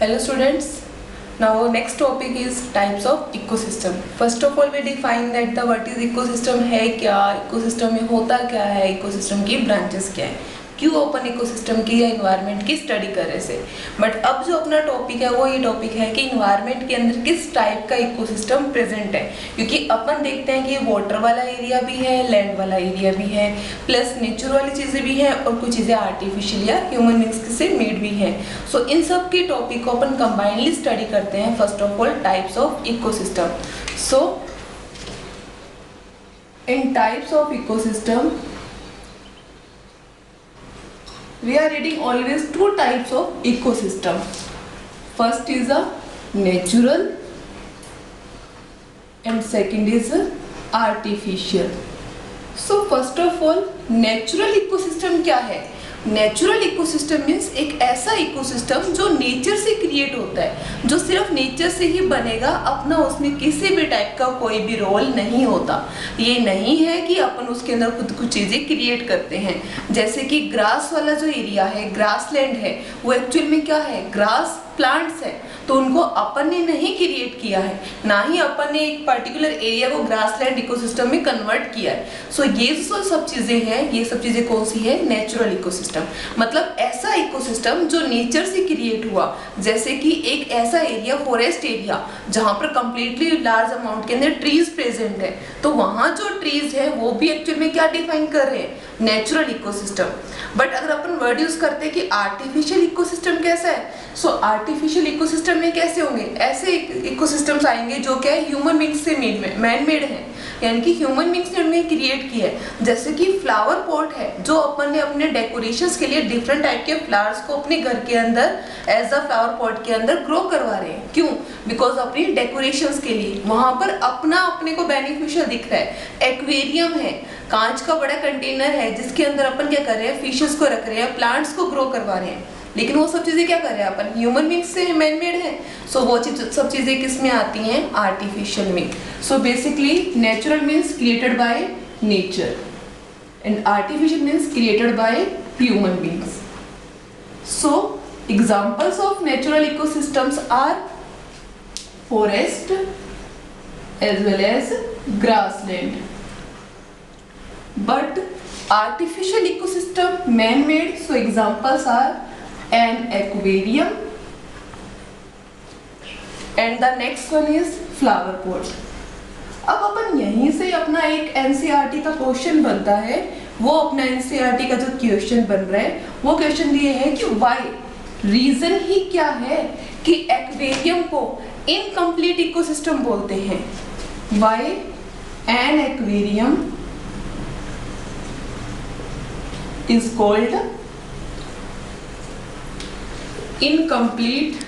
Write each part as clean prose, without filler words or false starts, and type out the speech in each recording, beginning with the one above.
Hello students. Now our next topic is types of ecosystem. First of all we define that the what is ecosystem है क्या, ecosystem में होता क्या है, ecosystem की branches क्या है, क्यों अपन इकोसिस्टम की या इन्वायरमेंट की स्टडी कर रहे से। बट अब जो अपना टॉपिक है वो ये टॉपिक है कि इन्वायरमेंट के अंदर किस टाइप का इकोसिस्टम प्रेजेंट है, क्योंकि अपन देखते हैं कि वाटर वाला एरिया भी है, लैंड वाला एरिया भी है, प्लस नेचर वाली चीज़ें भी हैं और कुछ चीज़ें आर्टिफिशियल या ह्यूमन बींग्स से मेड भी हैं। सो इन सब के टॉपिक को अपन कंबाइनली स्टडी करते हैं। First of all types of ecosystem. So in types of ecosystem we are reading always two types of ecosystem. First is a natural and second is a artificial. So first of all natural ecosystem क्या है? Natural ecosystem means एक ऐसा ecosystem जो nature से create होता है, जो सिर्फ नेचर से ही बनेगा, अपना उसमें किसी भी टाइप का कोई भी रोल नहीं होता। ये नहीं है कि अपन उसके अंदर खुद कुछ चीज़ें क्रिएट करते हैं। जैसे कि ग्रास वाला जो एरिया है, ग्रास लैंड है, वो एक्चुअल में क्या है, ग्रास प्लांट्स है, तो उनको अपन ने नहीं क्रिएट किया है, ना ही अपन ने एक पर्टिकुलर एरिया को ग्रासलैंड इकोसिस्टम में कन्वर्ट किया है। सो ये जो सब चीजें हैं, ये सब चीजें कौन सी है, नेचुरल इकोसिस्टम। मतलब ऐसा इकोसिस्टम जो नेचर से क्रिएट हुआ। जैसे कि एक ऐसा एरिया, फॉरेस्ट एरिया, जहाँ पर कंप्लीटली लार्ज अमाउंट के अंदर ट्रीज प्रेजेंट है, तो वहाँ जो ट्रीज है वो भी एक्चुअल में क्या डिफाइन कर रहे हैं, नेचुरल इकोसिस्टम। बट अगर अपन वर्ड यूज करते हैं कि आर्टिफिशियल इकोसिस्टम कैसा है, सो आर्टिफिशियल इकोसिस्टम में कैसे होंगे, ऐसे इकोसिस्टम्स आएंगे जो क्या है, ह्यूमन बींग्स से मैन मेड है, यानी कि ह्यूमन बींग्स ने उन्हें क्रिएट किया है। जैसे कि फ्लावर पॉट है, जो अपन ने अपने डेकोरेशंस के लिए डिफरेंट टाइप के फ्लावर्स को अपने घर के अंदर एज अ फ्लावर पॉट के अंदर ग्रो करवा रहे हैं। क्यों? बिकॉज अपनी डेकोरेशंस के लिए वहां पर अपने को बेनिफिशियल दिख रहा है। एक्वेरियम है, कांच का बड़ा कंटेनर है, जिसके अंदर अपन क्या कर रहे हैं, फिशेस को रख रहे हैं, प्लांट्स को ग्रो करवा रहे हैं। लेकिन वो सब चीजें क्या कर रहे हैं, अपन ह्यूमन बींग्स से मैन मेड है। सो वो सब चीजें किस में आती हैं, आर्टिफिशियल में। So basically natural means created by nature and artificial means created by human beings. So examples of natural ecosystems are forest as well as grassland. But artificial ecosystem man made, so examples are an aquarium and the next one is flower pot. अब अपन यहीं से अपना एक NCERT का question बनता है। वो अपना एनसीईआरटी का जो क्वेश्चन बन रहा है, वो क्वेश्चन ये है कि व्हाई, रीजन ही क्या है कि एक्वेरियम को इनकम्प्लीट इकोसिस्टम बोलते हैं। Why an aquarium is called incomplete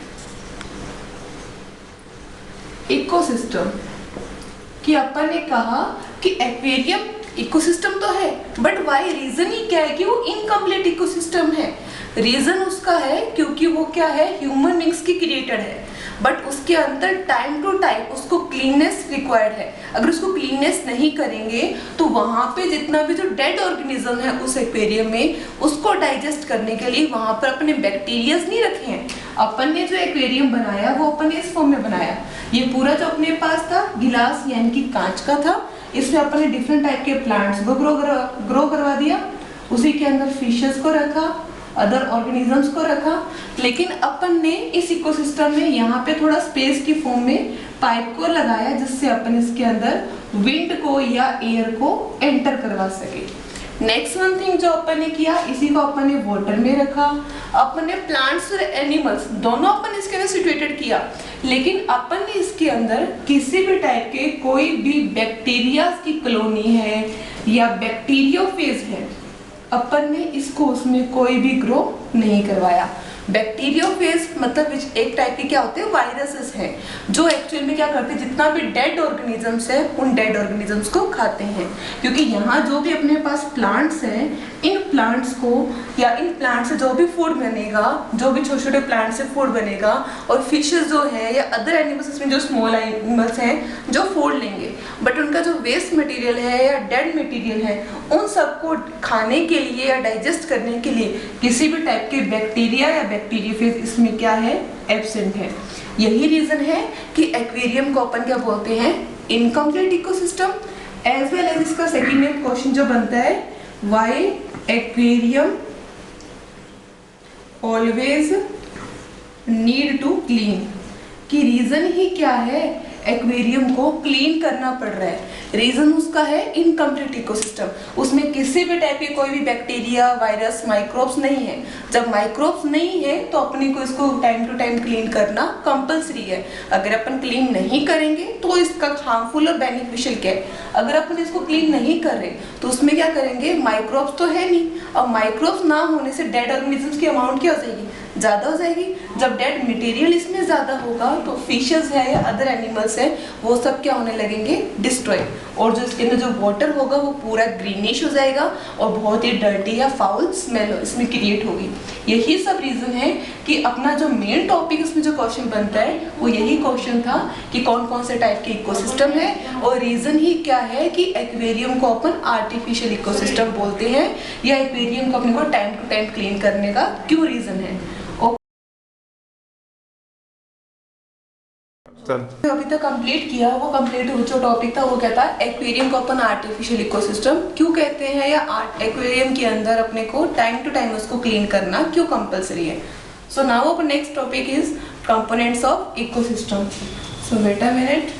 ecosystem। कि अपन ने कहा कि एक्वेरियम इकोसिस्टम तो है, बट वाई, रीजन ही क्या है कि वो इनकम्प्लीट इकोसिस्टम है। रीजन उसका है क्योंकि वो क्या है, ह्यूमन बींग्स की क्रिएटेड है, बट उसके अंदर टाइम टू टाइम उसको क्लीननेस रिक्वायर्ड है। अगर उसको क्लीननेस नहीं करेंगे तो वहाँ पे जितना भी जो डेड ऑर्गेनिज्म है उस एक्वेरियम में, उसको डाइजेस्ट करने के लिए वहाँ पर अपने बैक्टीरियाज नहीं रखे हैं। अपन ने जो एक्वेरियम बनाया वो अपन ने इस फॉर्म में बनाया। ये पूरा जो अपने पास था गिलास यानी कि कांच का था, इसमें अपन ने डिफरेंट टाइप के प्लांट्स को ग्रो करवा दिया, उसी के अंदर फिशेस को रखा, अदर ऑर्गेनिजम्स को रखा। लेकिन अपन ने इस इकोसिस्टम में यहाँ पे थोड़ा स्पेस की फॉर्म में पाइप को लगाया, जिससे अपन इसके अंदर विंड को या एयर को एंटर करवा सके। नेक्स्ट वन थिंग जो अपन ने किया, इसी को अपन ने वाटर में रखा। अपन ने प्लांट्स और एनिमल्स दोनों अपन इसके अंदर सिचुएटेड किया, लेकिन अपन ने इसके अंदर किसी भी टाइप के कोई भी बैक्टीरिया की कॉलोनी है या बैक्टीरियोफेज है, अपन ने इसको उसमें कोई भी ग्रो नहीं करवाया। बैक्टीरियोफेज मतलब एक टाइप के क्या होते हैं, वायरसेस हैं, जो एक्चुअल में क्या करते हैं, जितना भी डेड ऑर्गेनिजम्स है उन डेड ऑर्गेनिजम्स को खाते हैं। क्योंकि यहाँ जो भी अपने पास प्लांट्स हैं, इन प्लांट्स को या इन प्लांट से जो भी फूड बनेगा, जो भी छोटे छोटे प्लांट से फूड बनेगा, और फिशेस जो है या अदर एनिमल्स, इसमें जो स्मॉल एनिमल्स हैं जो फूड लेंगे, बट उनका जो वेस्ट मटेरियल है या डेड मटेरियल है, उन सबको खाने के लिए या डाइजेस्ट करने के लिए किसी भी टाइप के बैक्टीरिया या बैक्टीरियोफेज इसमें क्या है, एब्सेंट है। यही रीजन है कि एक्वेरियम को अपन क्या बोलते हैं, incomplete ecosystem. As well as इसका सेकेंड क्वेश्चन जो बनता है, why aquarium always need to clean, कि रीजन ही क्या है एक्वेरियम को क्लीन करना पड़ रहा है। रीजन उसका है इनकम्प्लीट इकोसिस्टम, उसमें किसी भी टाइप की कोई भी बैक्टीरिया, वायरस, माइक्रोब्स नहीं है। जब माइक्रोब्स नहीं है तो अपने को इसको टाइम टू टाइम क्लीन करना कंपलसरी है। अगर अपन क्लीन नहीं करेंगे तो इसका हार्मफुल और बेनिफिशियल क्या है, अगर अपन इसको क्लीन नहीं कर रहे तो उसमें क्या करेंगे, माइक्रोब्स तो है नहीं, अब माइक्रोब्स ना होने से डेड ऑर्गेनिजम्स की अमाउंट क्या हो जाएगी, ज़्यादा हो जाएगी। जब डेड मटेरियल इसमें ज़्यादा होगा तो फिशेस है या अदर एनिमल्स है वो सब क्या होने लगेंगे, डिस्ट्रॉय, और जो इसके अंदर जो वाटर होगा वो पूरा ग्रीनिश हो जाएगा और बहुत ही डर्टी या फाउल स्मेल इसमें क्रिएट होगी। यही सब रीज़न है कि अपना जो मेन टॉपिक इसमें जो क्वेश्चन बनता है वो यही क्वेश्चन था कि कौन कौन से टाइप के इकोसिस्टम है, और रीज़न ही क्या है कि एक्वेरियम को अपन आर्टिफिशियल इकोसिस्टम बोलते हैं, या एक्वेरियम को अपने को टाइम टू टाइम क्लीन करने का क्यों रीज़न है। जो अभी तक कंप्लीट किया वो कंप्लीट जो टॉपिक था वो क्या था, एक्वेरियम को अपन आर्टिफिशियल इकोसिस्टम क्यों कहते हैं, या एक्वेरियम के अंदर अपने को टाइम टू टाइम उसको क्लीन करना क्यों कंपलसरी है। So now our next topic is components of ecosystem. So wait a minute,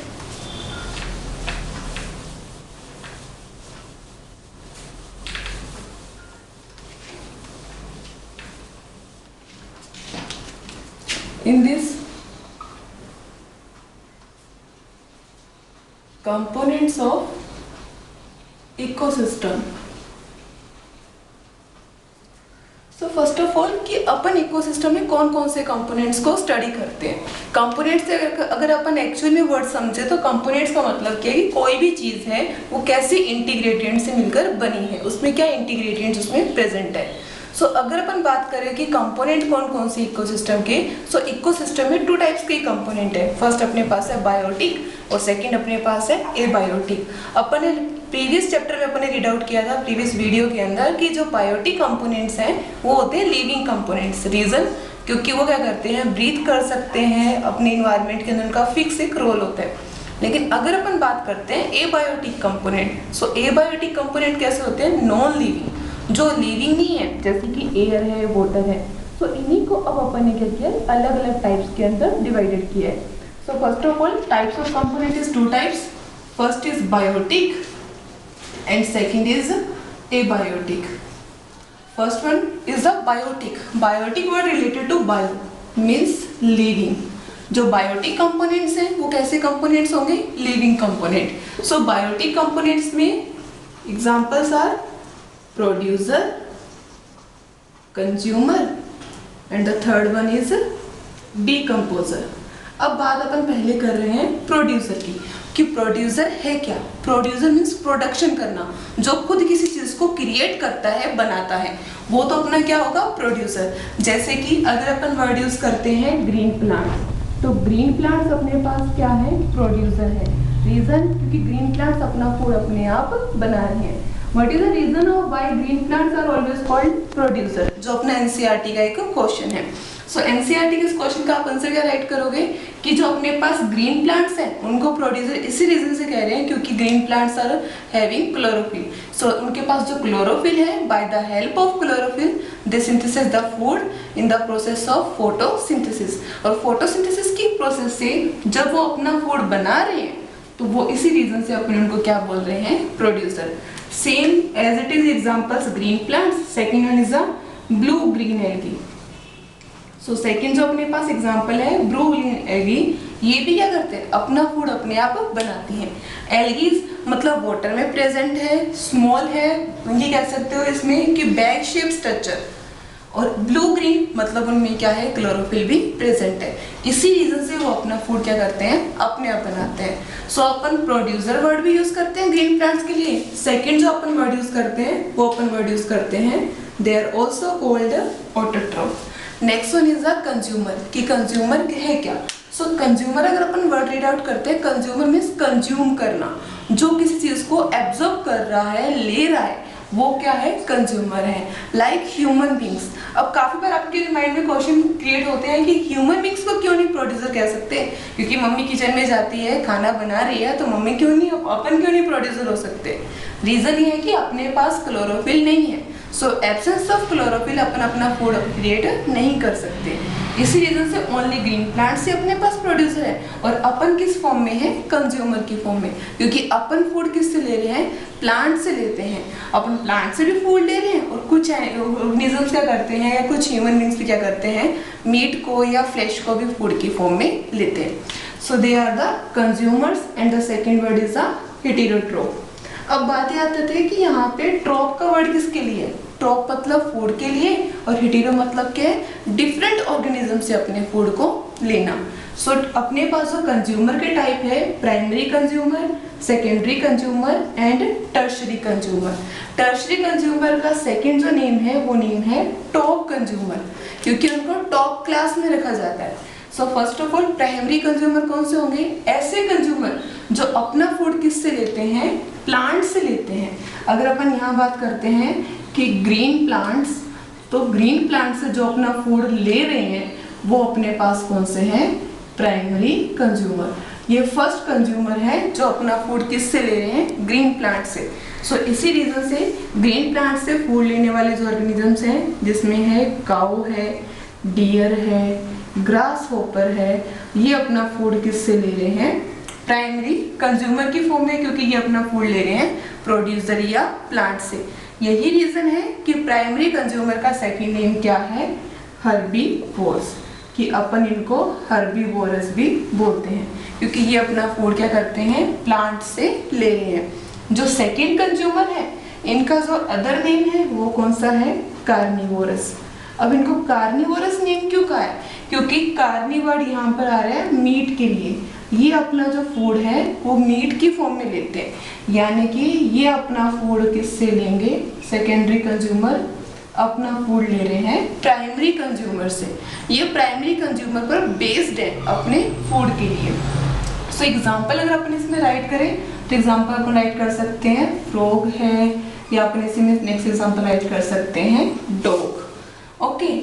in this components of ecosystem, so first of all कि अपन इकोसिस्टम में कौन कौन से कंपोनेंट्स को स्टडी करते हैं। कंपोनेंट्स से अगर अपन एक्चुअल में वर्ड समझे तो कंपोनेंट्स का मतलब क्या है कि कोई भी चीज़ है वो कैसे इंटीग्रेडिएंट से मिलकर बनी है, उसमें क्या इंटीग्रेडिएंट्स उसमें प्रेजेंट है। सो अगर अपन बात करें कि कंपोनेंट कौन कौन से इकोसिस्टम के, सो इकोसिस्टम में टू टाइप्स के कंपोनेंट है। फर्स्ट अपने पास है बायोटिक और सेकंड अपने पास है एबायोटिक। अपन ने प्रीवियस चैप्टर में अपने रीड आउट किया था प्रीवियस वीडियो के अंदर कि जो बायोटिक कंपोनेंट्स हैं वो होते हैं लिविंग कंपोनेंट्स। रीजन क्योंकि वो क्या करते हैं, ब्रीथ कर सकते हैं, अपने इन्वायरमेंट के अंदर उनका फिक्स एक रोल होता है। लेकिन अगर अपन बात करते हैं एबायोटिक कंपोनेंट, सो एबायोटिक कंपोनेंट कैसे होते हैं, नॉन लिविंग, जो लिविंग नहीं है, जैसे कि एयर है, वाटर है। सो इन्हीं को अब अपन ने क्या किया, अलग अलग टाइप्स के अंदर डिवाइडेड किया है। So first of all types of component is two types, first is biotic and second is abiotic. First one is the biotic. Biotic word related to bio means living. जो biotic components हैं वो कैसे components होंगे, living component. So biotic components में examples are producer, consumer and the third one is decomposer. अब बात अपन पहले कर रहे हैं प्रोड्यूसर की कि प्रोड्यूसर है क्या। प्रोड्यूसर मीन्स प्रोडक्शन करना, जो खुद किसी चीज को क्रिएट करता है, बनाता है, वो तो अपना क्या होगा, प्रोड्यूसर। जैसे कि अगर अपन वर्ड यूज करते हैं ग्रीन प्लांट्स, तो ग्रीन प्लांट्स अपने पास क्या है, प्रोड्यूसर है। रीजन क्योंकि ग्रीन प्लांट्स अपना फूड अपने आप बना रहे हैं। What is the reason of why green plants are always called producer, जो अपना एनसीईआरटी का एक क्वेश्चन है। सो एनसीईआरटी के इस क्वेश्चन का आप आंसर क्या राइट करोगे कि जो अपने पास ग्रीन प्लांट्स हैं उनको प्रोड्यूसर इसी रीजन से कह रहे हैं क्योंकि green plants are having chlorophyll. So उनके पास जो क्लोरोफिल है, by the help of chlorophyll they synthesize the food in the process of photosynthesis. और फोटोसिंथेसिस की प्रोसेस से जब वो अपना फूड बना रहे हैं तो वो इसी रीजन से अपन उनको क्या बोल रहे हैं, producer. Same as it is examples green plants, second one is a blue green algae. So second जो अपने पास एग्जांपल है ब्लू ग्रीन एल्गी, ये भी क्या करते हैं, अपना फूड अपने आप बनाती हैं। एल्गीज मतलब वाटर में प्रेजेंट है, स्मॉल है, ये कह सकते हो इसमें कि बैग शेप स्ट्रक्चर, और ब्लू ग्रीन मतलब उनमें क्या है, क्लोरोफिल भी प्रेजेंट है। इसी रीजन से वो अपना फूड क्या करते हैं, अपने आप बनाते हैं। सो अपन प्रोड्यूसर वर्ड भी यूज करते हैं ग्रीन प्लांट्स के लिए। सेकंड जो अपन वर्ड यूज करते हैं वो अपन वर्ड यूज करते हैं they are also called autotroph. Next one is the consumer, कि कंज्यूमर है क्या। सो कंज्यूमर अगर अपन वर्ड रीड आउट करते हैं, कंज्यूमर मीन्स कंज्यूम करना, जो किसी चीज को एब्जॉर्ब कर रहा है, ले रहा है, वो क्या है, कंज्यूमर है। Like human beings. अब काफी बार आपके माइंड में क्वेश्चन क्रिएट होते हैं कि ह्यूमन बींग्स को क्यों नहीं प्रोड्यूसर कह सकते, क्योंकि मम्मी किचन में जाती है, खाना बना रही है, तो मम्मी क्यों नहीं, अपन क्यों नहीं प्रोड्यूसर हो सकते। रीजन ये है कि अपने पास क्लोरोफिल नहीं है। सो एब्सेंस ऑफ क्लोरोफिल अपन अपना फूड क्रिएट नहीं कर सकते। इसी रीजन से ओनली ग्रीन प्लांट से अपने पास प्रोड्यूसर है, और अपन किस फॉर्म में है, कंज्यूमर की फॉर्म में, क्योंकि अपन फूड किससे ले रहे हैं, प्लांट से लेते हैं। अपन प्लांट से भी फूड ले रहे हैं, और कुछ ऑर्गेनिजम्स क्या करते हैं, या कुछ ह्यूमन बींग्स भी क्या करते हैं, मीट को या फ्लैश को भी फूड की फॉर्म में लेते हैं। So they are the consumers and the second word is the heterotroph. अब बात ये आती है कि यहाँ पे ट्रोप का वर्ड किसके लिए, ट्रोप मतलब फूड के लिए, और हेटेरो मतलब क्या है, डिफरेंट ऑर्गेनिज्म से अपने फूड को लेना। सो अपने पास जो कंज्यूमर के टाइप है, primary consumer, secondary consumer and tertiary consumer. Tertiary consumer का सेकेंड जो नेम है वो नेम है टॉप कंज्यूमर, क्योंकि उनको टॉप क्लास में रखा जाता है। So first of all primary consumer कौन से होंगे, ऐसे कंज्यूमर जो अपना फूड किससे लेते हैं, प्लांट से लेते हैं। अगर अपन यहाँ बात करते हैं कि ग्रीन प्लांट्स, तो ग्रीन प्लांट से जो अपना फूड ले रहे हैं वो अपने पास कौन से हैं, प्राइमरी कंज्यूमर। ये फर्स्ट कंज्यूमर है जो अपना फूड किससे ले रहे हैं, ग्रीन प्लांट से। सो इसी रीजन से ग्रीन प्लांट से फूड लेने वाले जो ऑर्गेनिजम्स हैं, जिसमें है काऊ है, डियर है, ग्रास होपर है, ये अपना फूड किससे ले रहे हैं, प्राइमरी कंज्यूमर की फॉर्म में, क्योंकि ये अपना फूड ले रहे हैं प्रोड्यूसर या प्लांट से। यही रीजन है कि प्राइमरी कंज्यूमर का सेकंड नेम क्या है, हर्बीवोर्स, कि अपन इनको हर्बीवोरस भी बोलते हैं, क्योंकि ये अपना फूड क्या करते हैं, प्लांट से ले रहे हैं। जो सेकंड कंज्यूमर है, इनका जो अदर नेम है वो कौन सा है, कार्निवोरस। अब इनको कार्निवोरस नेम क्यों कहा है, क्योंकि कार्नी वर्ड यहाँ पर आ रहा है मीट के लिए। ये अपना जो फूड है वो मीट की फॉर्म में लेते हैं, यानी कि ये अपना फूड किससे लेंगे, सेकेंडरी कंज्यूमर अपना फूड ले रहे हैं प्राइमरी कंज्यूमर से। ये प्राइमरी कंज्यूमर पर बेस्ड है अपने फूड के लिए। सो एग्जांपल अगर अपन इसमें राइट करें तो एग्जांपल अपन राइट कर सकते हैं फ्रॉग है, या अपन इसमें नेक्स्ट एग्जांपल राइट कर सकते हैं dog. Okay,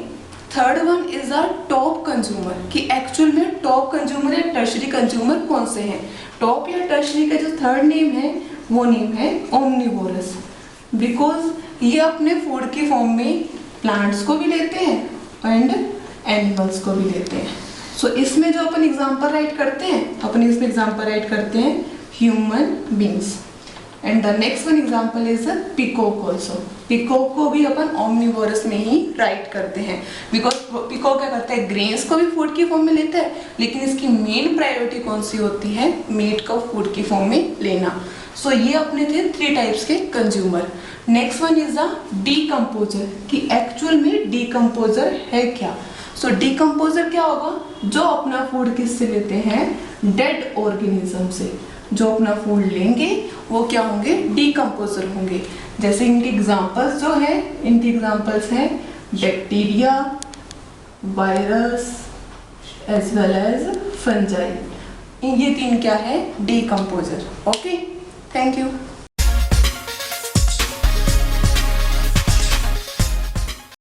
third one is a top consumer, कि एक्चुअल में टॉप कंज्यूमर या टर्शरी कंज्यूमर कौन से हैं। टॉप या टर्शरी का जो थर्ड नेम है वो नेम है ओमनिवोरस, बिकॉज ये अपने फूड की फॉर्म में प्लांट्स को भी लेते हैं एंड एनिमल्स को भी लेते हैं। सो इसमें जो अपन एग्जांपल राइट करते हैं, अपन इसमें एग्जांपल राइट करते हैं human beings, and the next one example is peacock also. Peacock को भी अपन ओमनिवोरस में ही राइट करते हैं, बिकॉज पीकॉक क्या करता है, ग्रेन्स को भी फूड की फॉर्म में लेता है, लेकिन इसकी मेन प्रायोरिटी कौन सी होती है, मीट को फूड की फॉर्म में लेना। सो ये अपने थे 3 टाइप्स के consumer. Next one is the decomposer, कि एक्चुअल में डीकम्पोजर है क्या। सो डीकम्पोजर क्या होगा, जो अपना फूड किससे लेते हैं, डेड ऑर्गेनिज्म से। जो अपना फूड लेंगे वो क्या होंगे, डीकम्पोजर होंगे। जैसे इनके एग्जांपल्स जो है, इनके एग्जांपल्स हैं bacteria, virus as well as fungi. ये 3 क्या है, डीकम्पोजर। Okay, thank you.